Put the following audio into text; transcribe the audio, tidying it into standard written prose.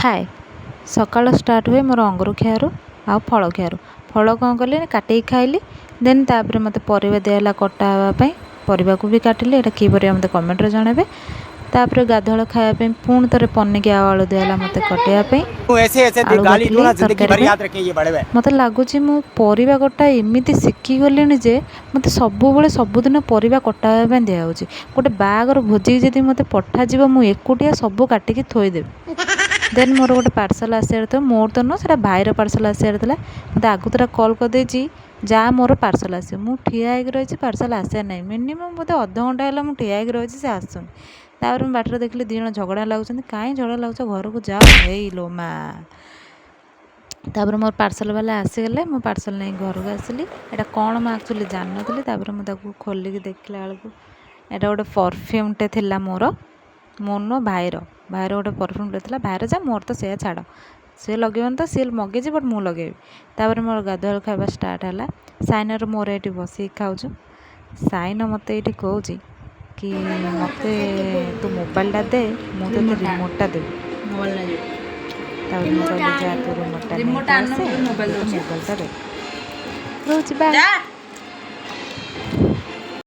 ହାଏ ସକାଳ ଷ୍ଟାର୍ଟ ହୁଏ ମୋର ଅଙ୍ଗୁର ଖିଆରୁ ଆଉ ଫଳ ଖିଆରୁ। ଫଳ କ'ଣ କଲି କାଟିକି ଖାଇଲି, ଦେନ୍ ତାପରେ ମୋତେ ପରିବା ଦିଆହେଲା କଟା ହେବା ପାଇଁ, ପରିବାକୁ ବି କାଟିଲି। ଏଇଟା କି ପରିବା ମୋତେ କମେଣ୍ଟରେ ଜଣାଇବେ। ତାପରେ ଗାଧୁଆଳ ଖାଇବା ପାଇଁ ପୁଣି ଥରେ ପନିକି ଆଉ ଆଳୁ ଦିଆହେଲା ମୋତେ କଟାଇବା ପାଇଁ। ଆଳୁ କାଟିଲି ତରକାରୀ ପାଇଁ। ମୋତେ ଲାଗୁଛି ମୁଁ ପରିବା କଟା ଏମିତି ଶିଖିଗଲିଣି ଯେ ମୋତେ ସବୁବେଳେ ସବୁଦିନ ପରିବା କଟା ହେବା ପାଇଁ ଦିଆହେଉଛି। ଗୋଟେ ବାହାଘର ଭୋଜିକି ଯଦି ମୋତେ ପଠାଯିବ ମୁଁ ଏକୁଟିଆ ସବୁ କାଟିକି ଥୋଇଦେବି। ଦେନ୍ ମୋର ଗୋଟେ ପାର୍ସଲ୍ ଆସିବାର ଥିଲା, ମୋର ତ ନୁହଁ ସେଇଟା ଭାଇର ପାର୍ସଲ୍ ଆସିବାର ଥିଲା। ମୋତେ ଆଗତୁରା କଲ୍ କରିଦେଇଛି ଯାହା ମୋର ପାର୍ସଲ୍ ଆସିବ। ମୁଁ ଠିଆ ହେଇକି ରହିଛି, ପାର୍ସଲ୍ ଆସିବାର ନାହିଁ। ମିନିମମ୍ ବୋଧେ ଅଧଘଣ୍ଟା ହେଲା ମୁଁ ଠିଆ ହେଇକି ରହିଛି, ସେ ଆସୁନି। ତାପରେ ମୁଁ ବାଟରେ ଦେଖିଲି ଦୁଇ ଜଣ ଝଗଡ଼ା ଲାଗୁଛନ୍ତି। କାହିଁ ଝଗଡ଼ା ଲାଗୁଛ, ଘରକୁ ଯାଅ। ହେଇ ଲୋ ମା। ତାପରେ ମୋର ପାର୍ସଲ୍ ବାଲା ଆସିଗଲେ, ମୁଁ ପାର୍ସଲ୍ ନେଇକି ଘରକୁ ଆସିଲି। ଏଇଟା କ'ଣ ମୁଁ ଆକ୍ଚୁଆଲି ଜାଣିନଥିଲି। ତାପରେ ମୁଁ ତାକୁ ଖୋଲିକି ଦେଖିଲା ବେଳକୁ ଏଇଟା ଗୋଟେ ପରଫ୍ୟୁମ୍ଟେ ଥିଲା ମୋର ନୁହଁ ଭାଇର ଗୋଟେ ପରଫ୍ୟୁମ୍ଟେ ଥିଲା। ଭାଇର ଯା, ମୋର ତ ସେଇଆ ଛାଡ଼। ସିଏ ଲଗେଇବନି ତ, ସିଏ ମଗେଇଛି ବଟ୍ ମୁଁ ଲଗେଇବି। ତାପରେ ମୋର ଗାଧୁଆଳ ଖାଇବା ଷ୍ଟାର୍ଟ ହେଲା। ସାଇନର ମୋର ଏଇଠି ବସିକି ଖାଉଛୁ। ସାଇନ ମୋତେ ଏଇଠି କହୁଛି କି ମୋତେ ତୁ ମୋବାଇଲଟା ଦେ, ମୁଁ ତୋତେ ରିମୋଟଟା ଦେବି। ତାପରେ ମୁଁ କହିଲି ଯା ତୁ ରିମୋଟଟା ନେଇକି ଆସେ, ମୋବାଇଲଟା ଦେ। ରହୁଛି ବାଏ।